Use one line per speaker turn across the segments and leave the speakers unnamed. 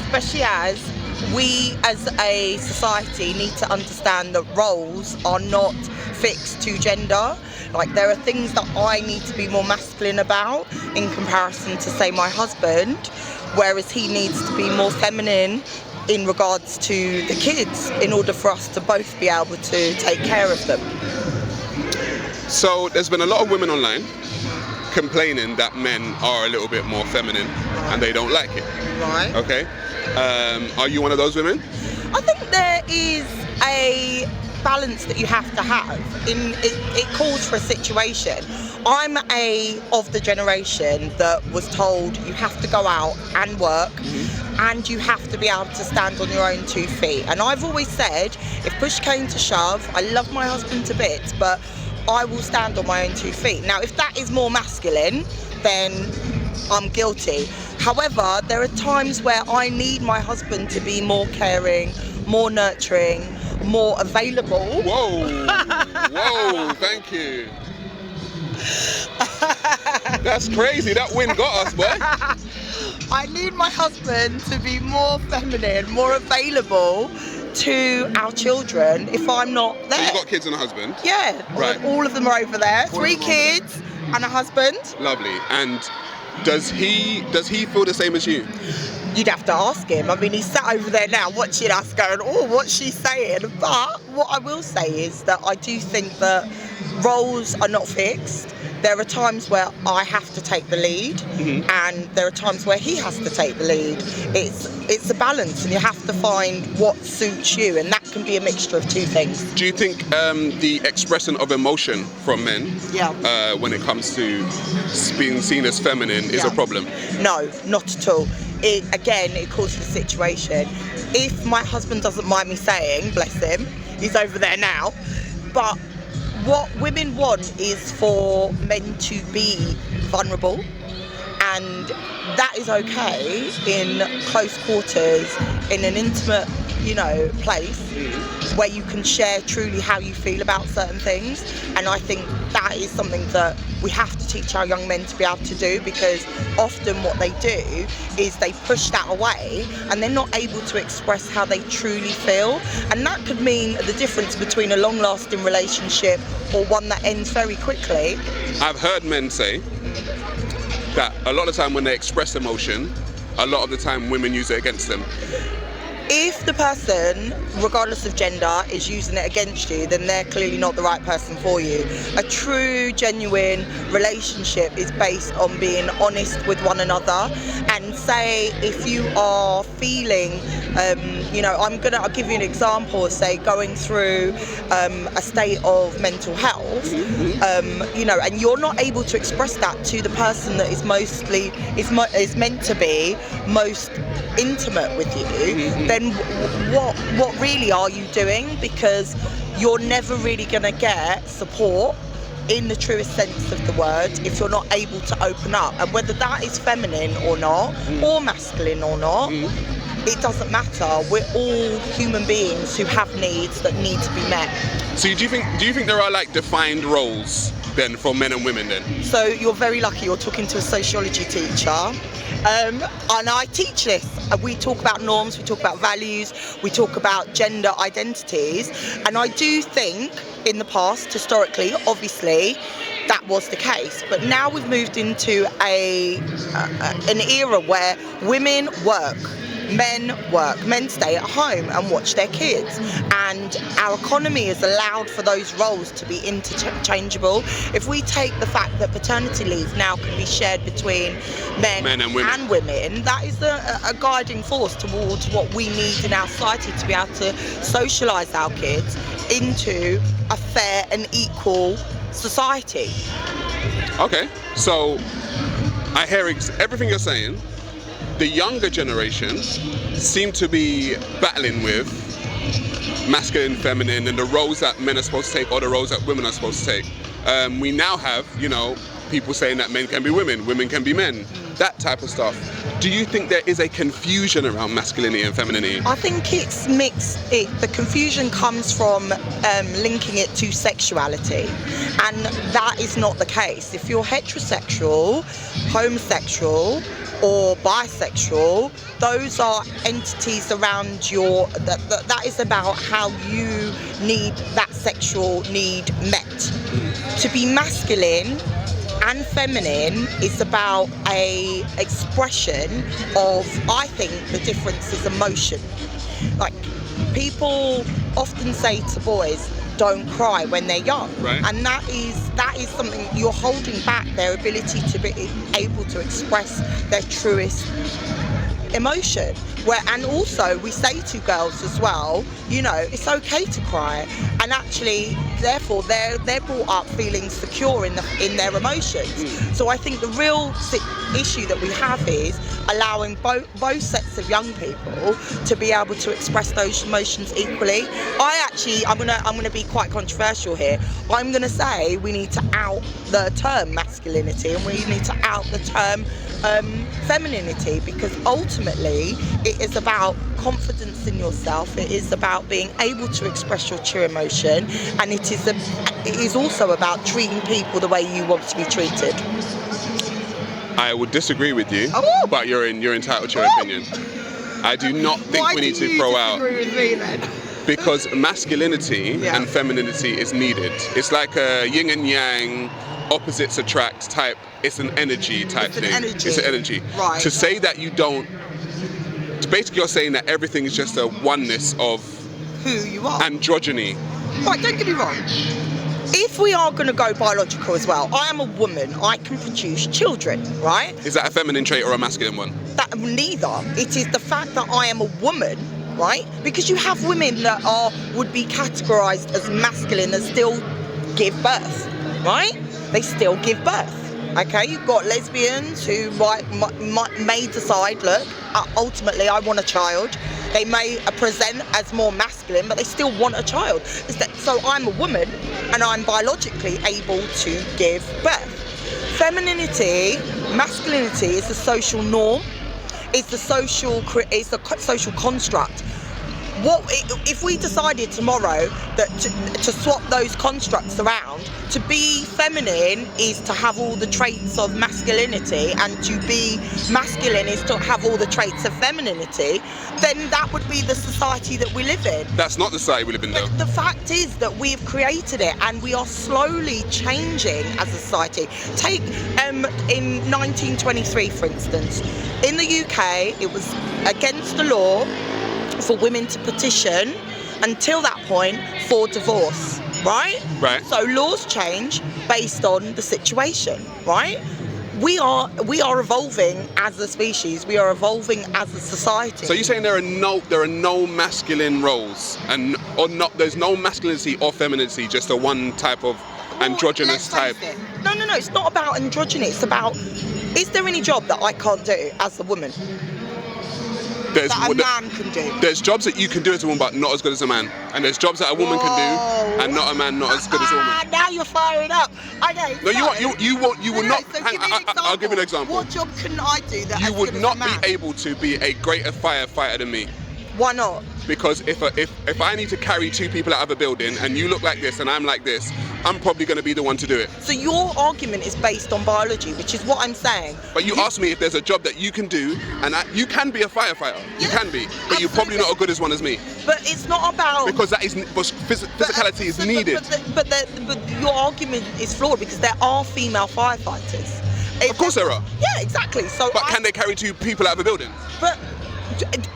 especially as we as a society need to understand that roles are not fixed to gender. Like, there are things that I need to be more masculine about in comparison to, say, my husband, whereas he needs to be more feminine in regards to the kids in order for us to both be able to take care of them.
So there's been a lot of women online complaining that men are a little bit more feminine and they don't like it.
Right.
Okay. Are you one of those women?
I think there is a balance that you have to have. It calls for a situation. I'm of the generation that was told you have to go out and work, and you have to be able to stand on your own 2 feet. And I've always said, if push came to shove, I love my husband to bits, but I will stand on my own 2 feet. Now, if that is more masculine, then I'm guilty. However, there are times where I need my husband to be more caring, more nurturing, more available.
Whoa, whoa, thank you. That's crazy, that win got us, boy.
I need my husband to be more feminine, more available to our children if I'm not there.
So you've got kids and a husband?
Yeah,
right.
All of them are over there. 3 kids and a husband.
Lovely. And does he feel the same as you?
You'd have to ask him. I mean, he's sat over there now watching us going, oh, what's she saying? But what I will say is that I do think that roles are not fixed. There are times where I have to take the lead, and there are times where he has to take the lead. It's a balance, and you have to find what suits you, and that can be a mixture of 2 things.
Do you think the expression of emotion from men, when it comes to being seen as feminine, is a problem?
No, not at all. It calls for the situation. If my husband doesn't mind me saying, bless him, he's over there now, but what women want is for men to be vulnerable, and that is okay in close quarters, in an intimate, place where you can share truly how you feel about certain things. And I think that is something that we have to teach our young men to be able to do, because often what they do is they push that away and they're not able to express how they truly feel. And that could mean the difference between a long-lasting relationship or one that ends very quickly.
I've heard men say that a lot of the time when they express emotion, a lot of the time women use it against them.
If the person, regardless of gender, is using it against you, then they're clearly not the right person for you. A true, genuine relationship is based on being honest with one another. And say if you are feeling, I'll give you an example of, say, going through a state of mental health, and you're not able to express that to the person that is meant to be most intimate with you, then what really are you doing? Because you're never really going to get support in the truest sense of the word if you're not able to open up. And whether that is feminine or not, or masculine or not, it doesn't matter. We're all human beings who have needs that need to be met.
So do you think there are like defined roles then for men and women then?
So you're very lucky you're talking to a sociology teacher. And I teach this. We talk about norms, we talk about values, we talk about gender identities. And I do think in the past, historically, obviously, that was the case. But now we've moved into an era where women work. Men stay at home and watch their kids, and our economy has allowed for those roles to be interchangeable. If we take the fact that paternity leave now can be shared between men and women, that is a guiding force towards what we need in our society to be able to socialise our kids into a fair and equal society.
Okay, so I hear everything you're saying. The younger generation seem to be battling with masculine, feminine, and the roles that men are supposed to take or the roles that women are supposed to take. We now have, people saying that men can be women, women can be men, that type of stuff. Do you think there is a confusion around masculinity and femininity? I think it's mixed. The confusion comes from linking it to sexuality, and that is not the case. If you're heterosexual, homosexual,
or bisexual, those are entities around that is about how you need that sexual need met. To be masculine and feminine is about a expression of, I think the difference is emotion. Like, people often say to boys, don't cry when they're young,
right.
And that is something you're holding back, their ability to be able to express their truest emotion. And also we say to girls as well, you know, it's okay to cry, and actually therefore they're brought up feeling secure in their emotions. So I think the real issue that we have is allowing both sets of young people to be able to express those emotions equally. I'm gonna be quite controversial here. I'm gonna say we need to out the term masculinity and we need to out the term femininity, because ultimately it is about confidence in yourself, it is about being able to express your true emotion, and it is also about treating people the way you want to be treated.
I would disagree with you, but you're entitled to your opinion. I do not think we need to throw out.
Why do you disagree with me then?
Because masculinity and femininity is needed. It's like a yin and yang, opposites attract type. It's an energy type thing. It's an energy.
Right.
To say that you don't, basically you're saying that everything is just a oneness of
who you are.
Androgyny.
Right, don't get me wrong. If we are going to go biological as well, I am a woman, I can produce children, right?
Is that a feminine trait or a masculine one?
Neither. It is the fact that I am a woman, right? Because you have women that would be categorised as masculine and still give birth, right? They still give birth. Okay, you've got lesbians who may decide, look, ultimately I want a child. They may present as more masculine, but they still want a child. So I'm a woman and I'm biologically able to give birth. Femininity, masculinity is the social norm. It's the social construct. If we decided tomorrow that to swap those constructs around, to be feminine is to have all the traits of masculinity, and to be masculine is to have all the traits of femininity, then that would be the society that we live in.
That's not the society we live in, though.
The fact is that we've created it, and we are slowly changing as a society. Take in 1923, for instance, in the UK, it was against the law for women to petition until that point for divorce, right?
Right.
So laws change based on the situation, right? We are evolving as a species. We are evolving as a society.
So you're saying there are no masculine roles, there's no masculinity or femininity, just a one type of androgynous type.
No, it's not about androgyny. It's about, is there any job that I can't do as a woman? That a man can do.
There's jobs that you can do as a woman, but not as good as a man. And there's jobs that a woman can do, and not a man, not as good as a woman.
Now you're firing up. Okay.
No, you will not.
So give me an example.
I'll give you an example.
What job couldn't I do that
you would not be able to be a greater firefighter than me?
Why not?
Because if I need to carry two people out of a building and you look like this and I'm like this, I'm probably going to be the one to do it.
So your argument is based on biology, which is what I'm saying.
But you asked me if there's a job that you can do, and you can be a firefighter. You can be, but you're probably not as good as one as me.
But it's not about...
Because that is, physicality is needed.
But your argument is flawed, because there are female firefighters.
Of course there are.
Yeah, exactly. So
but can they carry two people out of a building?
But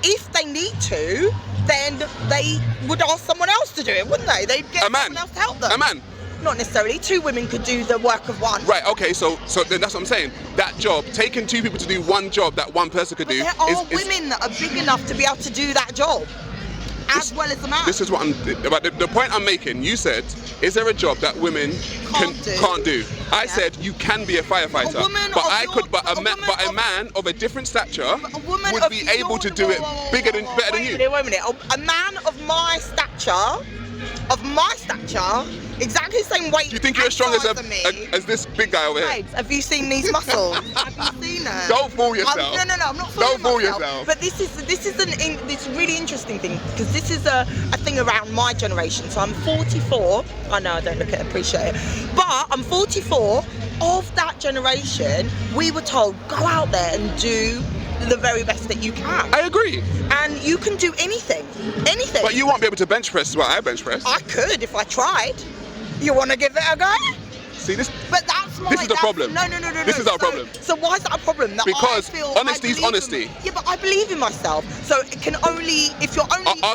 if they need to, then they would ask someone else to do it, wouldn't they? They'd get someone else to help them.
A man.
Not necessarily. Two women could do the work of one.
Right, okay, so then that's what I'm saying. That job, taking two people to do one job that one person could do.
There are women that are big enough to be able to do that job, as well as a man.
This is what but the point I'm making. You said, is there a job that women can't do? I said you can be a firefighter, but a man of a different stature would be able to do it better than you.
Wait a minute. A man of my stature, exactly the same weight.
Do you think you're as strong as this big guy over here?
Babes, have you seen these muscles? Have you seen them?
Don't fool yourself.
No, I'm not fooling
Don't fool
myself.
yourself.
But this is really interesting thing, because this is a thing around my generation. So I'm 44. I know I don't appreciate it, but I'm 44. of that generation, we were told, go out there and do the very best that you can.
I agree.
And you can do anything. Anything.
But you won't be able to bench press what I bench press.
I could if I tried. You want to give it a go?
See this?
But that's my...
This is the problem.
No.
This is our problem.
So why is that a problem? That
Because
I feel
honesty is honesty.
Yeah, but I believe in myself. So it can only... If you're only...
R.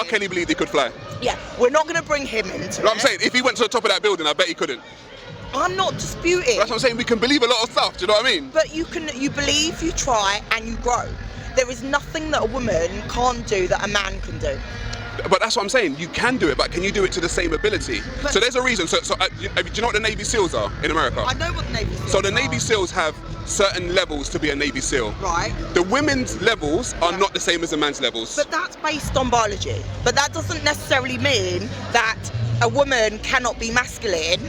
Kelly believed he could fly.
Yeah, we're not going to bring him into
You know what I'm saying? If he went to the top of that building, I bet he couldn't.
I'm not disputing.
That's what I'm saying. We can believe a lot of stuff. Do you know what I mean?
But you believe, you try, and you grow. There is nothing that a woman can't do that a man can do.
But that's what I'm saying. You can do it, but can you do it to the same ability? So there's a reason. So do you know what the Navy SEALs are in America?
I know what the Navy SEALs
So the
are.
Navy SEALs have certain levels to be a Navy SEAL.
Right.
The women's levels are not the same as the man's levels.
But that's based on biology. But that doesn't necessarily mean that a woman cannot be masculine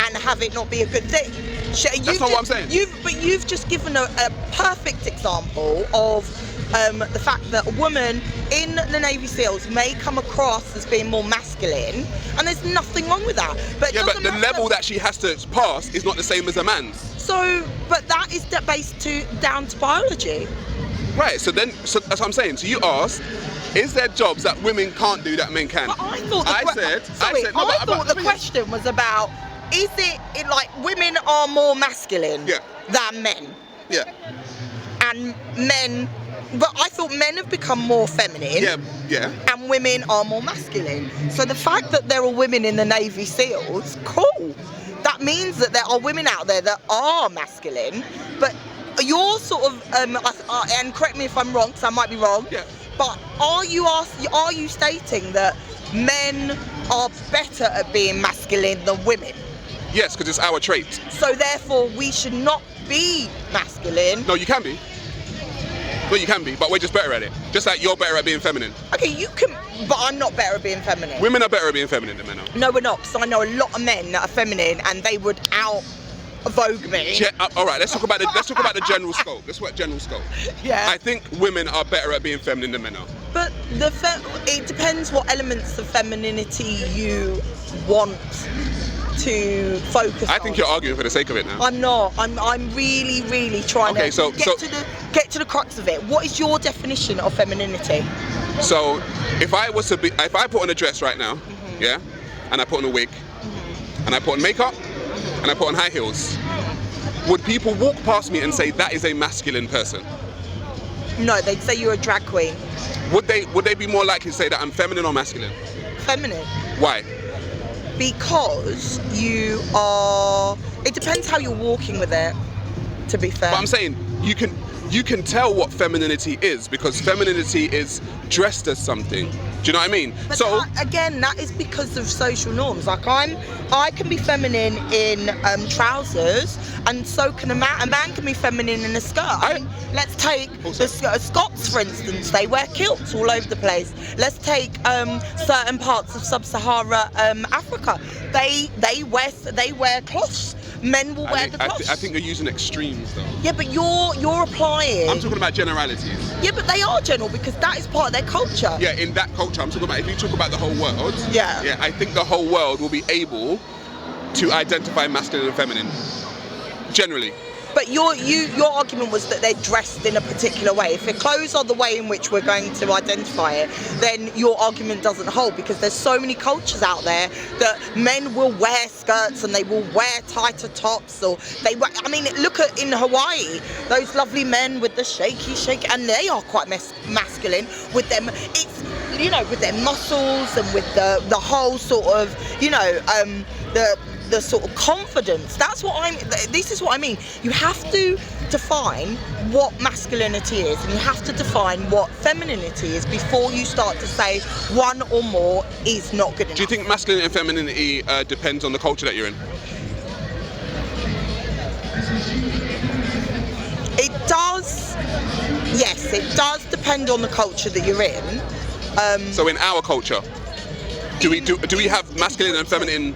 and have it not be a good thing.
That's not what I'm saying.
You've just given a perfect example of the fact that a woman in the Navy SEALs may come across as being more masculine, and there's nothing wrong with that. But
the level that she has to pass is not the same as a man's.
So, but that is down to biology.
Right. So that's what I'm saying. So you asked, is there jobs that women can't do that men can?
But I thought the question was about, is it like women are more masculine than men?
Yeah.
And men, but I thought men have become more feminine.
Yeah.
And women are more masculine. So the fact that there are women in the Navy SEALs, cool. That means that there are women out there that are masculine, but you're sort of, and correct me if I'm wrong, because I might be wrong, but are you stating that men are better at being masculine than women?
Yes, because it's our trait.
So therefore we should not be masculine.
No, you can be. No, you can be, but we're just better at it. Just like you're better at being feminine.
Okay, you can, but I'm not better at being feminine.
Women are better at being feminine than men are.
No, we're not, because I know a lot of men that are feminine and they would out-vogue me.
Yeah, all right, let's talk about the general scope. Let's work general scope.
Yeah.
I think women are better at being feminine than men are.
But it depends what elements of femininity you want to focus on.
I think you're arguing for the sake of it now.
I'm not. I'm really, really trying to get to the crux of it. What is your definition of femininity?
So, if I put on a dress right now, yeah, and I put on a wig, and I put on makeup, and I put on high heels, would people walk past me and say that is a masculine person?
No, they'd say you're a drag queen.
Would they be more likely to say that I'm feminine or masculine?
Feminine.
Why?
Because you are. It depends how you're walking with it, to be fair.
But I'm saying you can tell what femininity is, because femininity is dressed as something. Do you know what I mean?
But that is because of social norms. Like I can be feminine in trousers, and so can a man. A man can be feminine in a skirt. Let's take the Scots, for instance. They wear kilts all over the place. Let's take certain parts of sub-Sahara Africa. They wear cloths. Men will wear the cloths.
I think you're using extremes though.
Yeah, but you're applying.
I'm talking about generalities.
Yeah, but they are general because that is part of their culture.
Yeah, in that culture, I'm talking about. If you talk about the whole world.
Yeah,
I think the whole world will be able to identify masculine and feminine, generally.
But your argument was that they're dressed in a particular way. If their clothes are the way in which we're going to identify it, then your argument doesn't hold, because there's so many cultures out there that men will wear skirts and they will wear tighter tops, or look at in Hawaii, those lovely men with the shaky, and they are quite masculine with them. It's, with their muscles and with the whole sort of, the sort of confidence. This is what I mean. You have to define what masculinity is, and you have to define what femininity is before you start to say one or more is not good enough.
Do you think masculinity and femininity depends on the culture that you're in?
It does. Yes, it does depend on the culture that you're in.
So in our culture, do we have masculine and feminine?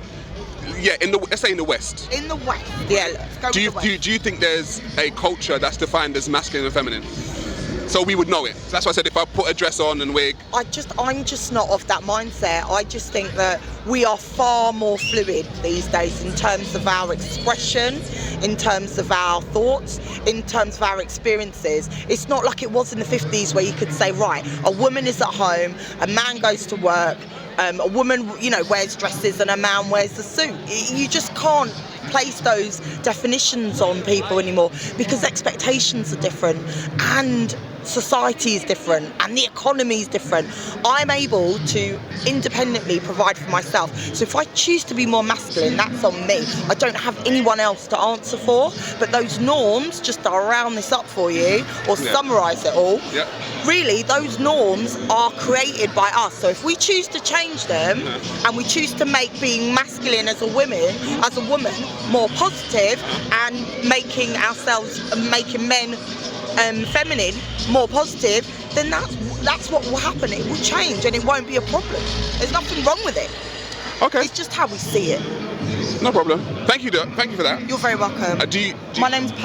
Yeah, let's say in the West.
In the West, yeah. Let's go
Do you think there's a culture that's defined as masculine and feminine? So we would know it. That's why I said if I put a dress on and wig.
I'm just not of that mindset. I just think that we are far more fluid these days in terms of our expression, in terms of our thoughts, in terms of our experiences. It's not like it was in the 50s where you could say, right, a woman is at home, a man goes to work, a woman, wears dresses and a man wears the suit. You just can't place those definitions on people anymore because expectations are different and society is different and the economy is different. I'm able to independently provide for myself. So if I choose to be more masculine, that's on me. I don't have anyone else to answer for. But those norms, just to round this up for you or summarise it all, really those norms are created by us. So if we choose to change them and we choose to make being masculine as a woman more positive and making men feminine more positive, then that's what will happen. It will change and it won't be a problem. There's nothing wrong with it.
Okay.
It's just how we see it.
No problem. Thank you, Doc. Thank you for that.
You're very welcome.
Do you
My name's Pearl.